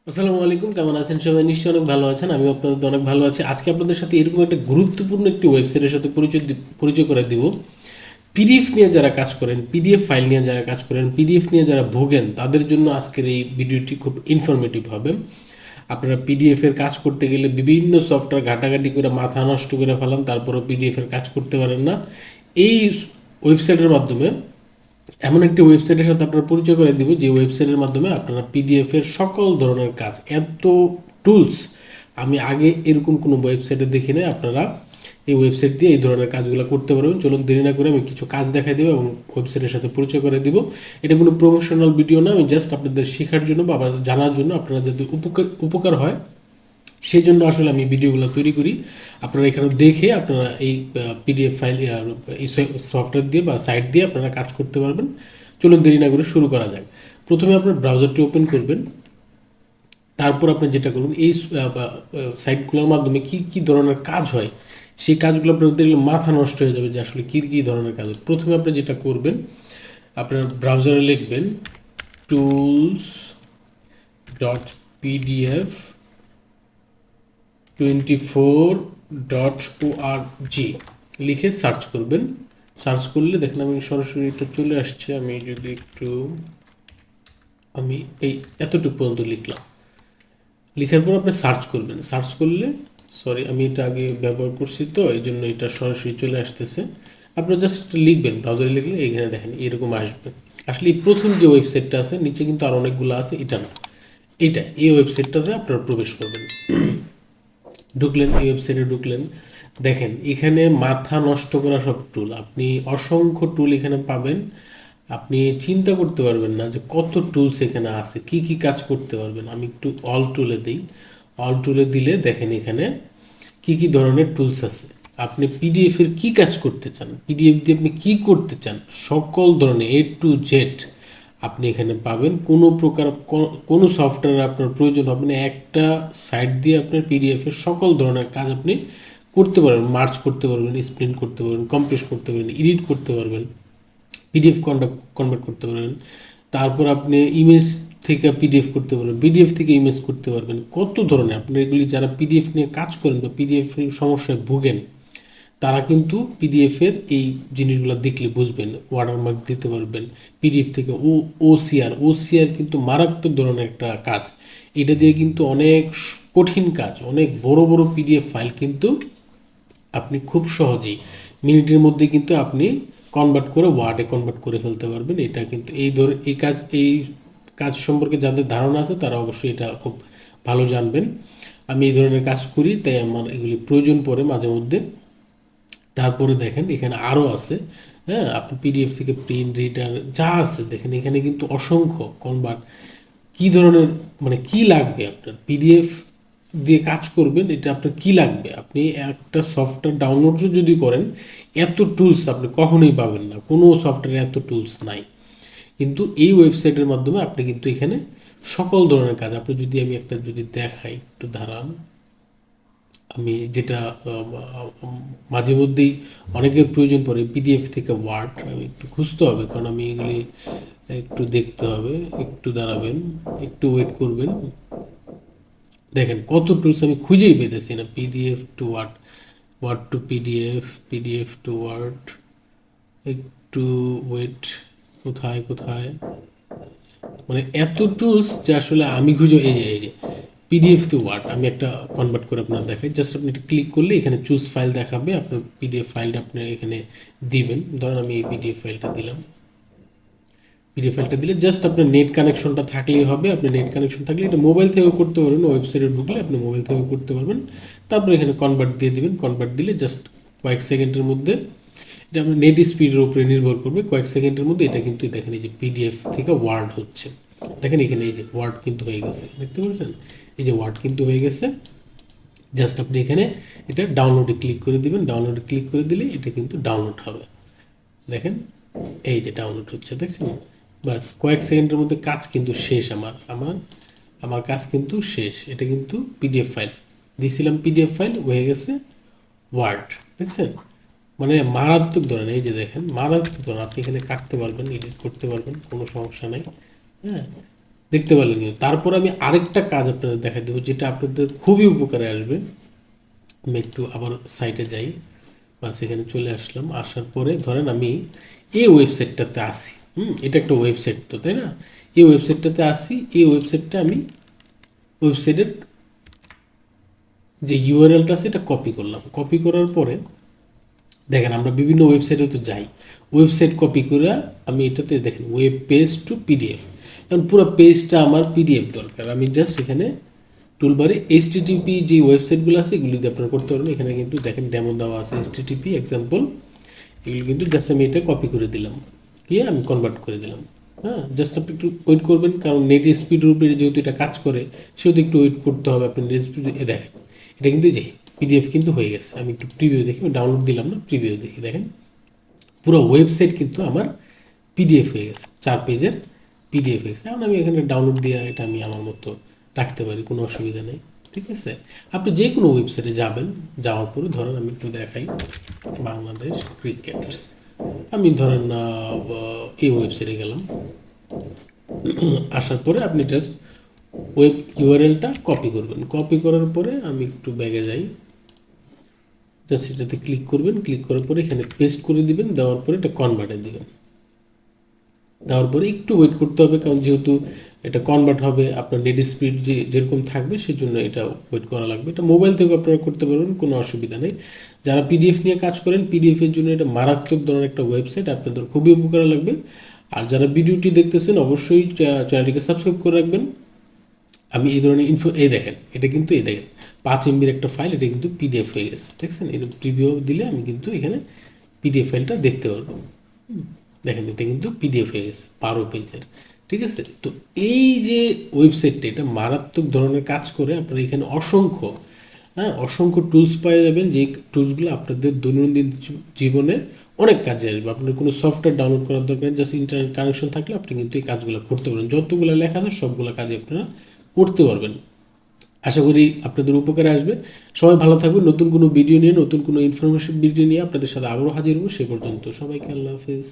আসসালামু আলাইকুম, কেমন আছেন সবাই? নিশ্চয়ই অনেক ভালো আছেন। আমি আপনাদের অনেক ভালো আছি। আজকে আপনাদের সাথে এরকম একটা গুরুত্বপূর্ণ একটি ওয়েবসাইটের সাথে পরিচয় করে দিব। পিডিএফ নিয়ে যারা কাজ করেন, পিডিএফ ফাইল নিয়ে যারা কাজ করেন, পিডিএফ নিয়ে যারা ভোগেন, তাদের জন্য আজকের এই ভিডিওটি খুব ইনফরমেটিভ হবে। আপনারা পিডিএফ এর কাজ করতে গেলে বিভিন্ন সফটওয়্যার ঘাটাঘাটি করে মাথা নষ্ট করে ফেলান, তারপরও পিডিএফ এর কাজ করতে পারেন না। এই ওয়েবসাইটের মাধ্যমে, এমন একটি ওয়েবসাইটের সাথে আপনার পরিচয় করে দিব, যে ওয়েবসাইটের মাধ্যমে আপনারা পিডিএফ এর সকল ধরনের কাজ, এত টুলস আমি আগে এরকম কোনো ওয়েবসাইটে দেখি নাই। আপনারা এই ওয়েবসাইট দিয়ে এই ধরনের কাজগুলো করতে পারবেন। চলুন দেরি না করে আমি কিছু কাজ দেখাই দেবো এবং ওয়েবসাইটের সাথে পরিচয় করে দিব। এটা কোনো প্রমোশনাল ভিডিও না, আমি জাস্ট আপনাদের শেখার জন্য বা জানার জন্য, আপনারা যাতে উপকার হয় সেই জন্য আসলে আমি ভিডিওগুলো তৈরি করি। আপনারা এখানে দেখে আপনারা এই পিডিএফ ফাইল, এই সফটওয়্যার দিয়ে বা সাইট দিয়ে আপনারা কাজ করতে পারবেন। চলুন দেরি না করে শুরু করা যাক। প্রথমে আপনার ব্রাউজারটি ওপেন করবেন। তারপর আপনি যেটা করবেন, এই সাইটগুলোর মাধ্যমে কি কি ধরনের কাজ হয় সেই কাজগুলো আপনার দেখলে মাথা নষ্ট হয়ে যাবে যে আসলে কী কী ধরনের কাজ হয়। প্রথমে আপনি যেটা করবেন, আপনার ব্রাউজারে লিখবেন tools.pdf24.org লিখে সার্চ করবেন। সার্চ করলে দেখেন আমি সরাসরি এটা চলে আসছে। আমি যদি একটু, আমি এই এতটুকু পর্যন্ত লিখলাম। লিখার পর আপনি সার্চ করবেন। সার্চ করলে, সরি আমি এটা আগে ব্যবহার করছি তো এই জন্য এটা সরাসরি চলে আসতেছে। আপনারা জাস্ট লিখবেন, ব্রাউজারে লিখলে এখানে দেখেন এরকম আসবে। আসলে এই প্রথম যে ওয়েবসাইটটা আছে, নিচে কিন্তু আর অনেকগুলো আছে, এটা না, এই ওয়েবসাইটটাতে আপনারা প্রবেশ করবেন। ঢুকলেন, এই ওয়েবসাইটে ঢুকলেন, দেখেন এখানে মাথা নষ্ট করা সব টুল, আপনি অসংখ্য টুল এখানে পাবেন। আপনি চিন্তা করতে পারবেন না যে কত টুলস এখানে আছে, কি কি কাজ করতে পারবেন। আমি একটু অল টুলে দিই। অল টুলে দিলে দেখেন এখানে কি কি ধরনের টুলস আছে। আপনি পিডিএফ এর কি কাজ করতে চান, পিডিএফ দিয়ে আপনি কি করতে চান, সকল ধরনের A to Z আপনি এখানে পাবেন। কোনো প্রকার কোনো সফটওয়্যার আপনার প্রয়োজন হবে না। একটা সাইট দিয়ে আপনার পিডিএফ এর সকল ধরনের কাজ আপনি করতে পারবেন। মার্চ করতে পারবেন, প্রিন্ট করতে পারবেন, কম্প্রেস করতে পারবেন, এডিট করতে পারবেন, পিডিএফ কনভার্ট করতে পারবেন। তারপর আপনি ইমেজ থেকে পিডিএফ করতে পারবেন, পিডিএফ থেকে ইমেজ করতে পারবেন। কত ধরনের আপনার এগুলি, যারা পিডিএফ নিয়ে কাজ করেন বা পিডিএফ সমস্যায় ভুগেন, তারা কিন্তু পিডিএফের এই জিনিসগুলো দেখলে বুঝবেন। ওয়াটারমার্ক দিতে পারবেন পিডিএফ থেকে। ওসিআর কিন্তু মারাত্মক ধরনের একটা কাজ। এটা দিয়ে কিন্তু অনেক কঠিন কাজ, অনেক বড় বড় পিডিএফ ফাইল কিন্তু আপনি খুব সহজেই মিনিটের মধ্যে কিন্তু আপনি কনভার্ট করে ওয়ার্ডে কনভার্ট করে ফেলতে পারবেন। এটা কিন্তু এই কাজ সম্পর্কে যাদের ধারণা আছে তারা অবশ্যই এটা খুব ভালো জানবেন। আমি এই ধরনের কাজ করি, তাই আমার এগুলি প্রয়োজন পড়ে মাঝে মধ্যে। তারপরে দেখেন এখানে আরও আছে। হ্যাঁ, আপনি পিডিএফ থেকে প্রিন্ট, রিডার যা আছে দেখেন এখানে কিন্তু অসংখ্য কনভার্ট। কি ধরনের, মানে কি লাগবে আপনার পিডিএফ দিয়ে কাজ করবেন, এটা আপনার কি লাগবে। আপনি একটা সফটওয়্যার ডাউনলোড যদি করেন, এত টুলস আপনি কখনোই পাবেন না, কোনো সফটওয়্যারে এত টুলস নাই। কিন্তু এই ওয়েবসাইটের মাধ্যমে আপনি কিন্তু এখানে সকল ধরনের কাজ, আপনি যদি, আমি একটা যদি দেখাই, একটু দাঁড়ান। আমি যেটা মাঝে মধ্যেই অনেকের প্রয়োজন পড়ে পিডিএফ থেকে ওয়ার্ড, আমি একটু খুঁজতে হবে কারণ আমি এগুলি একটু দেখতে হবে। একটু দাঁড়াবেন, একটু ওয়েট করবেন। দেখেন কত টুলস আমি খুঁজেই পেতেছি না। PDF to word, word to PDF, PDF to word, একটু ওয়েট। কোথায় কোথায়, মানে এত টুলস যে আসলে আমি খুঁজে, এই যে পিডিএফ টু ওয়ার্ড, আমি একটা কনভার্ট করে আপনার দেখাই। জাস্ট আপনি এটা ক্লিক করলে এখানে চুজ ফাইল দেখাবে, আপনার পিডিএফ ফাইলটা আপনি এখানে দিবেন। ধরেন আমি এই পিডিএফ ফাইলটা দিলাম। পিডিএফ ফাইলটা দিলে জাস্ট আপনার নেট কানেকশনটা থাকলেই হবে। আপনি নেট কানেকশন থাকলে এটা মোবাইল থেকেও করতে পারবেন, ওয়েবসাইটে ঢুকলে আপনি মোবাইল থেকেও করতে পারবেন। তারপর এখানে কনভার্ট দিয়ে দিবেন। কনভার্ট দিলে জাস্ট কয়েক সেকেন্ডের মধ্যে, এটা আপনার নেট স্পিডের উপরে নির্ভর করবে, কয়েক সেকেন্ডের মধ্যে এটা কিন্তু দেখেন এই যে পিডিএফ থেকে ওয়ার্ড হচ্ছে। দেখেন এখানে এই যে ওয়ার্ড কিন্তু হয়ে গেছে, দেখতে পাচ্ছেন এই যে ওয়ার্ড কিন্তু হয়ে গেছে। জাস্ট আপনি এখানে এটা ডাউনলোডে ক্লিক করে দিবেন। ডাউনলোডে ক্লিক করে দিলে এটা কিন্তু ডাউনলোড হবে। দেখেন এই যে ডাউনলোড হচ্ছে, দেখছেন? বাস কয়েক সেকেন্ডের মধ্যে কাজ কিন্তু শেষ। আমার আমার আমার কাজ কিন্তু শেষ। এটা কিন্তু পিডিএফ ফাইল দিয়েছিলাম, পিডিএফ ফাইল হয়ে গেছে ওয়ার্ড, দেখছেন? মানে মারাত্মক ধরনের, এই যে দেখেন মারাত্মক ধরনের। আপনি এখানে কাটতে পারবেন, এডিট করতে পারবেন, কোনো সমস্যা নেই। হ্যাঁ, দেখতে পারলেন কিন্তু। তারপর আমি আরেকটা কাজ আপনাদের দেখাই দেবো, যেটা আপনাদের খুবই উপকারে আসবে। আমি একটু আবার সাইটে যাই, বা সেখানে চলে আসলাম। আসার পরে ধরেন আমি এই ওয়েবসাইটটাতে আসি, এটা একটা ওয়েবসাইট তো, তাই না? এই ওয়েবসাইটটাতে আসি, এই ওয়েবসাইটটা আমি ওয়েবসাইটের যে ইউআরএলটা আছে এটা কপি করলাম। কপি করার পরে দেখেন আমরা বিভিন্ন ওয়েবসাইটে তো যাই, ওয়েবসাইট কপি করে আমি এটাতে দেখেন ওয়েব পেজ টু পিডিএফ। এখন পুরো পেজটা আমার পিডিএফ দরকার, আমি জাস্ট এখানে টুলবারে এইচটিটিপি যে ওয়েবসাইটগুলো আছে এগুলি দিয়ে আপনারা করতে পারবেন। এখানে কিন্তু দেখেন ডেমো দেওয়া আছে, এইচটিটিপি এক্সাম্পল, এগুলো কিন্তু জাস্ট আমি এটা কপি করে দিলাম, দিয়ে আমি কনভার্ট করে দিলাম। হ্যাঁ, জাস্ট আপনি একটু ওয়েট করবেন, কারণ নেট স্পিডের উপরে যেহেতু এটা কাজ করে সেহেতু একটু ওয়েট করতে হবে। আপনি নেট স্পিড দেখেন এটা কিন্তু যে পিডিএফ কিন্তু হয়ে গেছে। আমি একটু প্রিভিউ দেখি, ডাউনলোড দিলাম না, প্রিভিউ দেখি, দেখেন পুরো ওয়েবসাইট কিন্তু আমার পিডিএফ হয়ে গেছে, 4 পেজের পিডিএফ হয়ে গেছে। এখন আমি এখানে ডাউনলোড দিয়ে এটা আমি আমার মতো রাখতে পারি, কোনো অসুবিধা নেই। ঠিক আছে, আপনি যে কোনো ওয়েবসাইটে যাবেন, যাওয়ার পরে ধরেন আমি একটু দেখাই বাংলাদেশ ক্রিকেট, আমি ধরেন এই ওয়েবসাইটে গেলাম। আসার পরে আপনি জাস্ট ওয়েব ইউআরএলটা কপি করবেন। কপি করার পরে আমি একটু ব্যাগে যাই, জাস্ট এটাতে ক্লিক করবেন, ক্লিক করার পরে এখানে পেস্ট করে দিবেন, দেওয়ার পরে এটা কনভার্টে দিবেন। দেওয়ার পরে একটু ওয়েট করতে হবে, কারণ যেহেতু এটা কনভার্ট হবে, আপনার নেট স্পিড যেরকম থাকবে সেজন্য এটা ওয়েট করা লাগবে। এটা মোবাইল থেকে আপনারা করতে পারবেন, কোনো অসুবিধা নেই। যারা পিডিএফ নিয়ে কাজ করেন, পিডিএফের জন্য এটা মারাত্মক ধরনের একটা ওয়েবসাইট, আপনাদের খুবই উপকার লাগবে। আর যারা ভিডিওটি দেখতেছেন অবশ্যই চ্যানেলটিকে সাবস্ক্রাইব করে রাখবেন। আমি এই ধরনের ইনফো, এই দেখেন এটা কিন্তু, এই দেখেন 5 MBর একটা ফাইল, এটা কিন্তু পিডিএফ হয়ে গেছে, দেখছেন? এটা প্রিভিউ দিলে আমি কিন্তু এখানে পিডিএফ ফাইলটা দেখতে পারবো। দেখেন এটা কিন্তু পিডিএফ হয়ে গেছে 12 পেজের। ঠিক আছে, তো এই যে ওয়েবসাইটটা, এটা মারাত্মক ধরনের কাজ করে। আপনারা এখানে অসংখ্য, অসংখ্য টুলস পাওয়া যাবেন, যে টুলসগুলো আপনাদের দৈনন্দিন জীবনে অনেক কাজে আসবে। আপনার কোনো সফটওয়্যার ডাউনলোড করার দরকার নেই, জাস্ট ইন্টারনেট কানেকশন থাকলে আপনি কিন্তু এই কাজগুলো করতে পারেন। যতগুলো লেখা আছে সবগুলো কাজে আপনারা করতে পারবেন। আশা করি আপনাদের উপকারে আসবে। সবাই ভালো থাকবেন। নতুন কোনো ভিডিও নিয়ে, নতুন কোনো ইনফরমেশন ভিডিও নিয়ে আপনাদের সাথে আবারও হাজির হবো। সে পর্যন্ত সবাইকে আল্লাহ হাফেজ।